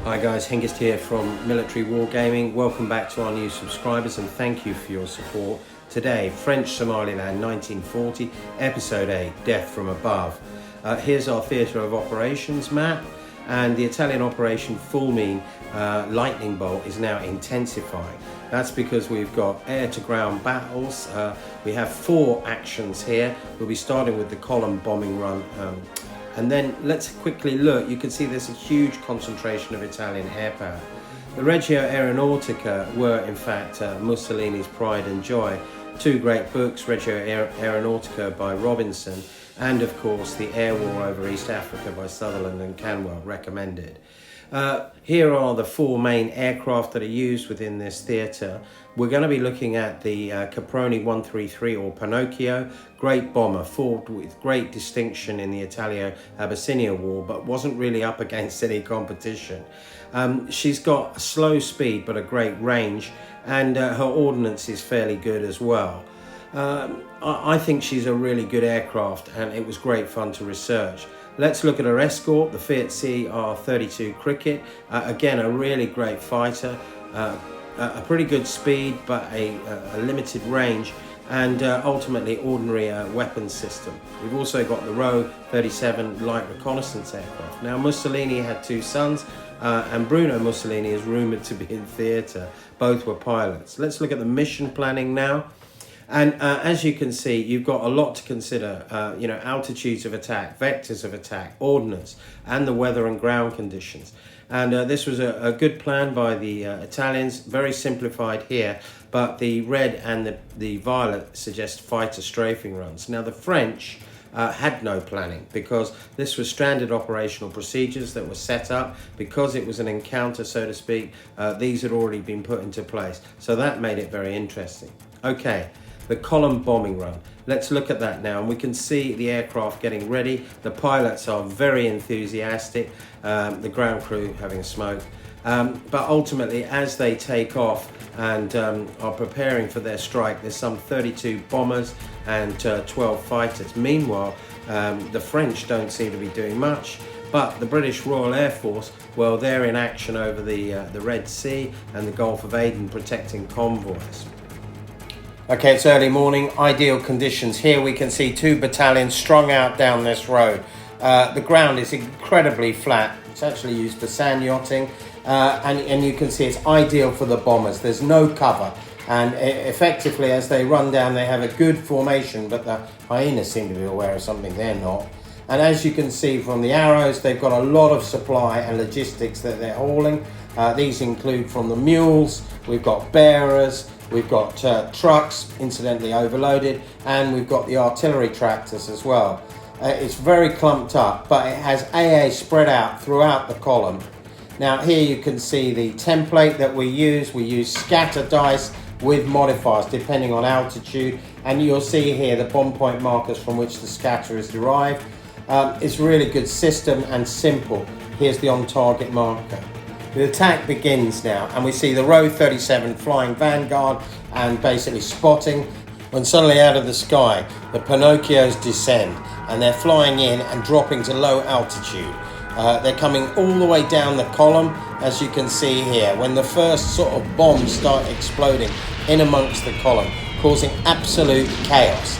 Hi guys, Hengist here from Military Wargaming. Welcome back to our new subscribers and thank you for your support. Today, French Somaliland 1940, Episode 8, Death from Above. Here's our Theatre of Operations map, and the Italian Operation Full Mean Lightning Bolt is now intensifying. That's because we've got air-to-ground battles. We have 4 actions here. We'll be starting with the column bombing run. And then let's quickly look. You can see there's a huge concentration of Italian air power. The Regio Aeronautica were in fact Mussolini's pride and joy. 2 great books, Regio Aeronautica by Robinson and of course The Air War over East Africa by Sutherland and Canwell, recommended. Here are the 4 main aircraft that are used within this theatre. We're going to be looking at the Caproni 133 or Pinocchio, great bomber, fought with great distinction in the Italo-Abyssinia War, but wasn't really up against any competition. She's got a slow speed but a great range, and her ordnance is fairly good as well. I think she's a really good aircraft, and it was great fun to research. Let's look at her escort, the Fiat CR-32 Cricket. Again, a really great fighter, a pretty good speed, but a limited range, and ultimately ordinary weapons system. We've also got the Row 37 light reconnaissance aircraft. Now, Mussolini had 2 sons, and Bruno Mussolini is rumoured to be in theatre. Both were pilots. Let's look at the mission planning now. And as you can see, you've got a lot to consider, altitudes of attack, vectors of attack, ordnance, and the weather and ground conditions. And this was a good plan by the Italians, very simplified here, but the red and the violet suggest fighter strafing runs. Now the French had no planning because this was standard operational procedures that were set up. Because it was an encounter, so to speak, these had already been put into place. So that made it very interesting. Okay. The column bombing run. Let's look at that now, and we can see the aircraft getting ready. The pilots are very enthusiastic, the ground crew having a smoke. But ultimately, as they take off and are preparing for their strike, there's some 32 bombers and 12 fighters. Meanwhile, the French don't seem to be doing much, but the British Royal Air Force, well, they're in action over the Red Sea and the Gulf of Aden, protecting convoys. Okay, it's early morning, ideal conditions. Here we can see 2 battalions strung out down this road. The ground is incredibly flat. It's actually used for sand yachting, and you can see it's ideal for the bombers. There's no cover, and effectively as they run down, they have a good formation, but the hyenas seem to be aware of something they're not. And as you can see from the arrows, they've got a lot of supply and logistics that they're hauling. These include from the mules, we've got bearers, we've got trucks, incidentally overloaded, and we've got the artillery tractors as well. It's very clumped up, but it has AA spread out throughout the column. Now here you can see the template that we use. We use scatter dice with modifiers depending on altitude, and you'll see here the bomb point markers from which the scatter is derived. It's a really good system and simple. Here's the on-target marker. The attack begins now, and we see the Row 37 flying vanguard and basically spotting, when suddenly out of the sky the Pinocchios descend, and they're flying in and dropping to low altitude. They're coming all the way down the column, as you can see here, when the first sort of bombs start exploding in amongst the column, causing absolute chaos.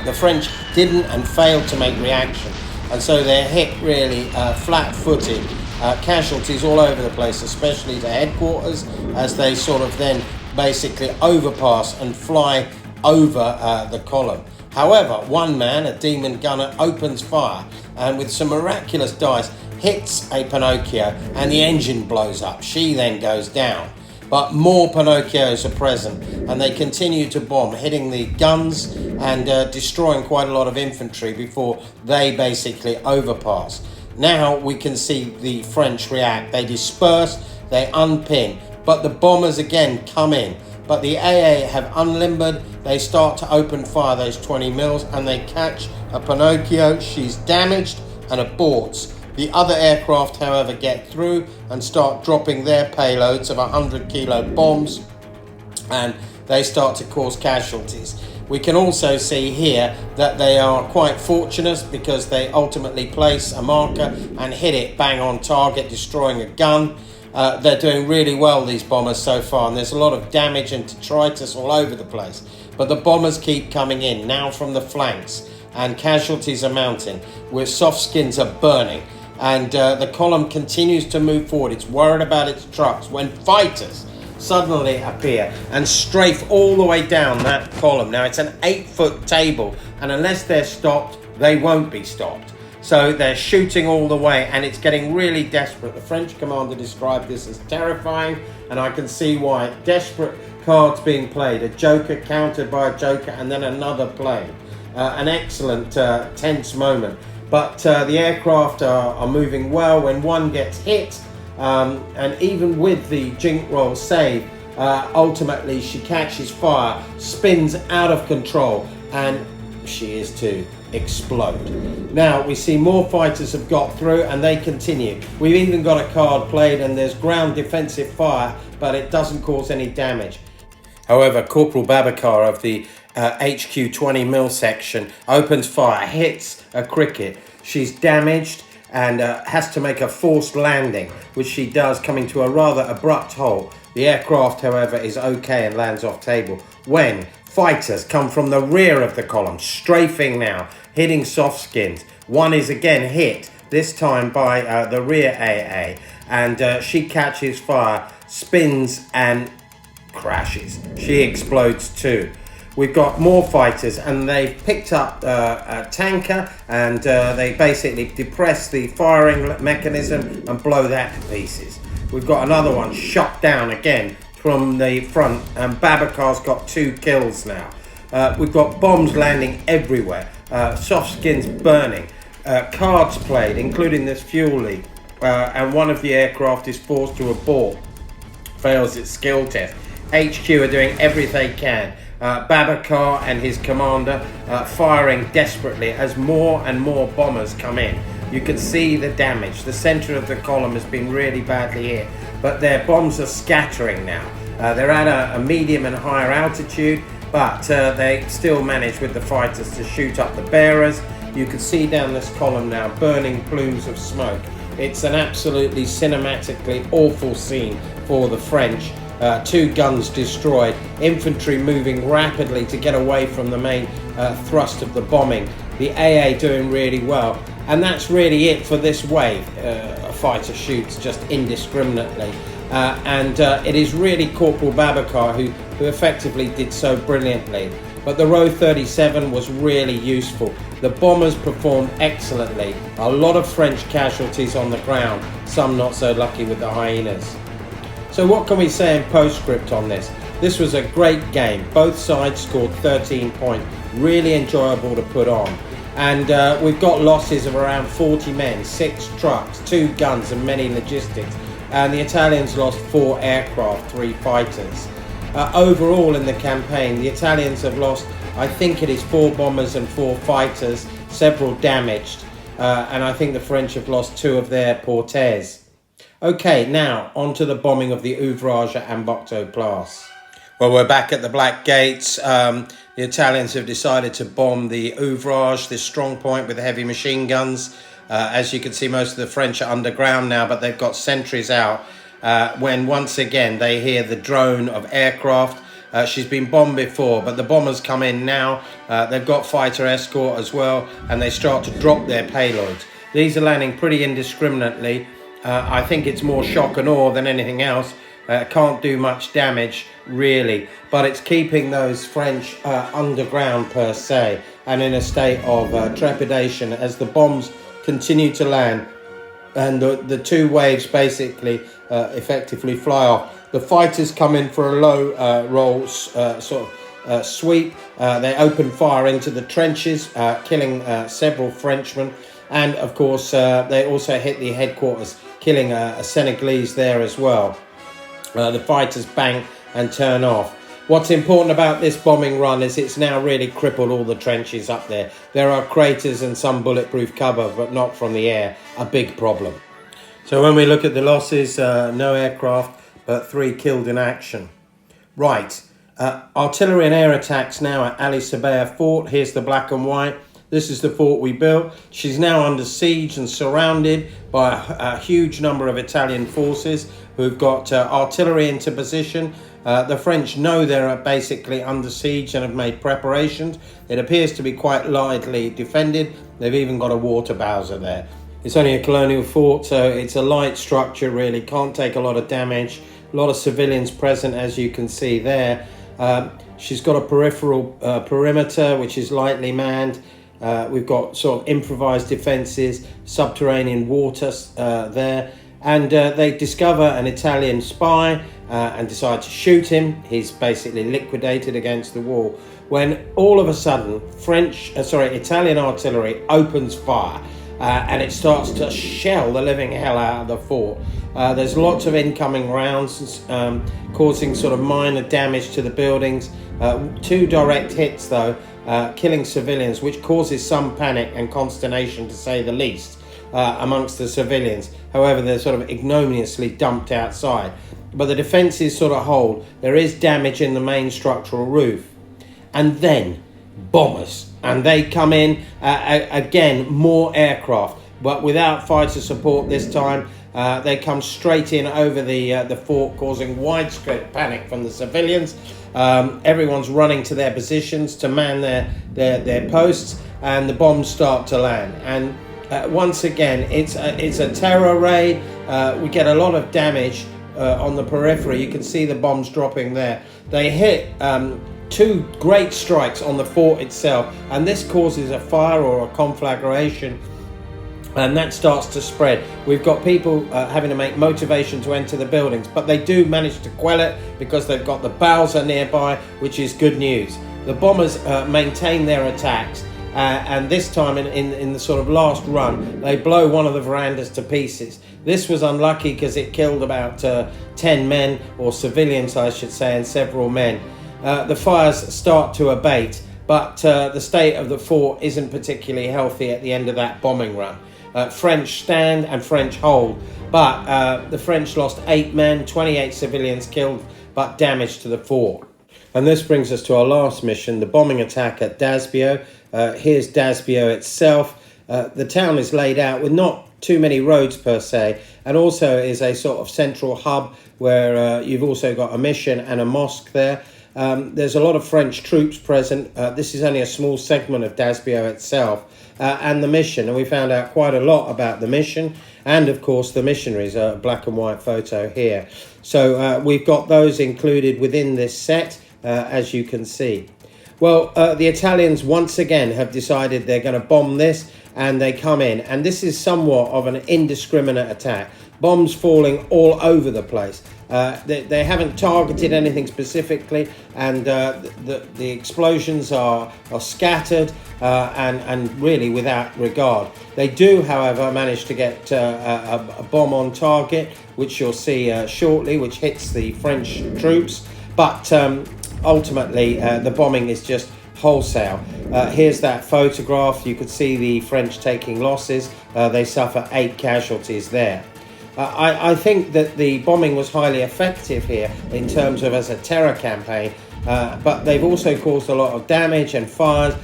The French didn't and failed to make reaction, and so they're hit really flat-footed. Casualties all over the place, especially to headquarters, as they sort of then basically overpass and fly over the column. However, one man, a demon gunner, opens fire and with some miraculous dice hits a Pinocchio, and the engine blows up. She then goes down. But more Pinocchios are present, and they continue to bomb, hitting the guns and destroying quite a lot of infantry before they basically overpass. Now we can see the French react. They disperse, they unpin, but the bombers again come in. But the AA have unlimbered. They start to open fire, those 20 mils, and they catch a Pinocchio. She's damaged and aborts. The other aircraft, however, get through and start dropping their payloads of 100-kilo bombs, and they start to cause casualties. We can also see here that they are quite fortunate because they ultimately place a marker and hit it bang on target, destroying a gun. They're doing really well, these bombers, so far, and there's a lot of damage and detritus all over the place. But the bombers keep coming in, now from the flanks, and casualties are mounting, where soft skins are burning. And the column continues to move forward. It's worried about its trucks when fighters suddenly appear and strafe all the way down that column. Now, it's an 8-foot table, and unless they're stopped, they won't be stopped. So they're shooting all the way, and it's getting really desperate. The French commander described this as terrifying, and I can see why. Desperate cards being played, a joker countered by a joker, and then another plane. An excellent tense moment. But the aircraft are moving well. When one gets hit, and even with the jink roll save, ultimately she catches fire, spins out of control, and she is to explode. Now we see more fighters have got through, and they continue. We've even got a card played, and there's ground defensive fire, but it doesn't cause any damage. However, Corporal Babacar of the HQ 20mm section opens fire, hits a cricket. She's damaged and has to make a forced landing, which she does, coming to a rather abrupt halt. The aircraft, however, is okay and lands off table when fighters come from the rear of the column, strafing now, hitting soft skins. One is again hit, this time by the rear AA, and she catches fire, spins and crashes. She explodes too. We've got more fighters, and they've picked up a tanker, and they basically depress the firing mechanism and blow that to pieces. We've got another one shot down again from the front, and Babacar's got 2 kills now. We've got bombs landing everywhere, soft skins burning, cards played, including this fuel leak, and one of the aircraft is forced to abort, fails its skill test. HQ are doing everything they can. Babacar and his commander firing desperately as more and more bombers come in. You can see the damage. The centre of the column has been really badly hit, but their bombs are scattering now. They're at a medium and higher altitude, but they still manage with the fighters to shoot up the bearers. You can see down this column now burning plumes of smoke. It's an absolutely cinematically awful scene for the French. 2 guns destroyed, infantry moving rapidly to get away from the main thrust of the bombing. The AA doing really well, and that's really it for this wave. A fighter shoots just indiscriminately, and it is really Corporal Babacar who effectively did so brilliantly. But the row 37 was really useful. The bombers performed excellently. A lot of French casualties on the ground, some not so lucky with the hyenas. So what can we say in postscript on this? This was a great game. Both sides scored 13 points. Really enjoyable to put on. And we've got losses of around 40 men, 6 trucks, 2 guns and many logistics. And the Italians lost 4 aircraft, 3 fighters. Overall in the campaign, the Italians have lost, I think it is 4 bombers and 4 fighters, several damaged. And I think the French have lost 2 of their porteurs. Okay, now on to the bombing of the Ouvrage and Bocteau class. Well, we're back at the Black Gates. The Italians have decided to bomb the Ouvrage, this strong point with heavy machine guns. As you can see, most of the French are underground now, but they've got sentries out. When once again they hear the drone of aircraft. She's been bombed before, but the bombers come in now. They've got fighter escort as well, and they start to drop their payloads. These are landing pretty indiscriminately. I think it's more shock and awe than anything else. Can't do much damage really, but it's keeping those French underground per se, and in a state of trepidation as the bombs continue to land, and the 2 waves basically effectively fly off. The fighters come in for a low roll sweep. They open fire into the trenches, killing several Frenchmen, and of course they also hit the headquarters, killing a Senegalese there as well. The fighters bang and turn off. What's important about this bombing run is it's now really crippled all the trenches up there. There are craters and some bulletproof cover, but not from the air. A big problem. So when we look at the losses, no aircraft, but 3 killed in action. Right, artillery and air attacks now at Ali Sabaya Fort. Here's the black and white. This is the fort we built. She's now under siege and surrounded by a huge number of Italian forces who've got artillery into position. The French know they're basically under siege and have made preparations. It appears to be quite lightly defended. They've even got a water bowser there. It's only a colonial fort, so it's a light structure really, can't take a lot of damage. A lot of civilians present, as you can see there. She's got a peripheral perimeter which is lightly manned. We've got sort of improvised defences, subterranean water there, and they discover an Italian spy and decide to shoot him. He's basically liquidated against the wall when all of a sudden Italian artillery opens fire and it starts to shell the living hell out of the fort. There's lots of incoming rounds causing sort of minor damage to the buildings. 2 direct hits though, killing civilians, which causes some panic and consternation to say the least amongst the civilians. However, they're sort of ignominiously dumped outside. But the defences sort of hold. There is damage in the main structural roof. And then bombers, and they come in again, more aircraft, but without fighter support this time. They come straight in over the fort, causing widespread panic from the civilians. Everyone's running to their positions to man their posts, and the bombs start to land. And once again, it's a terror raid. We get a lot of damage on the periphery. You can see the bombs dropping there. They hit 2 great strikes on the fort itself, and this causes a fire or a conflagration, and that starts to spread. We've got people having to make motivation to enter the buildings, but they do manage to quell it because they've got the Bowser nearby, which is good news. The bombers maintain their attacks, and this time in the sort of last run, they blow one of the verandas to pieces. This was unlucky because it killed about 10 men, or civilians I should say, and several men. The fires start to abate, but the state of the fort isn't particularly healthy at the end of that bombing run. French stand and French hold, but the French lost 8 men, 28 civilians killed, but damage to the fort. And this brings us to our last mission, the bombing attack at Dasbiyo. Here's Dasbiyo itself. The town is laid out with not too many roads per se, and also is a sort of central hub where you've also got a mission and a mosque there. There's a lot of French troops present. This is only a small segment of Dasbiyo itself and the mission, and we found out quite a lot about the mission and of course the missionaries. A black and white photo here, so we've got those included within this set, as you can see. Well, the Italians once again have decided they're going to bomb this, and they come in, and this is somewhat of an indiscriminate attack. Bombs falling all over the place. They haven't targeted anything specifically, and the explosions are scattered and really without regard. They do, however, manage to get a bomb on target, which you'll see shortly, which hits the French troops. But ultimately, the bombing is just wholesale. Here's that photograph. You could see the French taking losses. They suffer 8 casualties there. I think that the bombing was highly effective here in terms of as a terror campaign, but they've also caused a lot of damage and fires,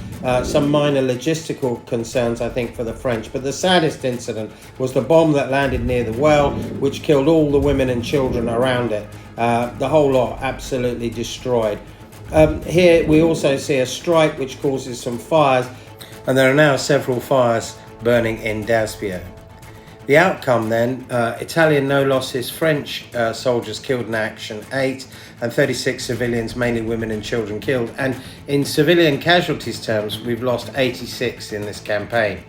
some minor logistical concerns, I think, for the French. But the saddest incident was the bomb that landed near the well, which killed all the women and children around it. The whole lot absolutely destroyed. Here we also see a strike which causes some fires, and there are now several fires burning in Dasbiyo. The outcome then, Italian no losses, French soldiers killed in action 8, and 36 civilians, mainly women and children, killed. And in civilian casualties terms, we've lost 86 in this campaign.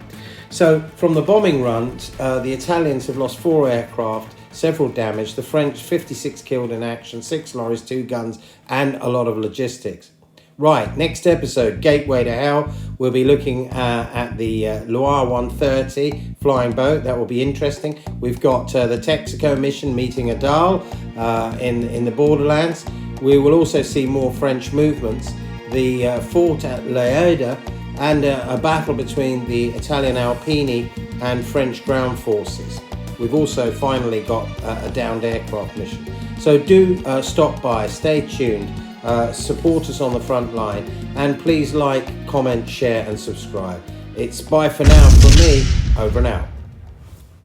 So from the bombing runs, the Italians have lost 4 aircraft, several damaged. The French, 56 killed in action, 6 lorries, 2 guns, and a lot of logistics. Right, next episode, Gateway to Hell. We'll be looking at the Loire 130 flying boat. That will be interesting. We've got the Texaco mission meeting Adal in the borderlands. We will also see more French movements, the fort at Leoda, and a battle between the Italian Alpini and French ground forces. We've also finally got a downed aircraft mission. So do stop by, stay tuned. Support us on the front line, and please like, comment, share and subscribe. It's bye for now from me, over and out.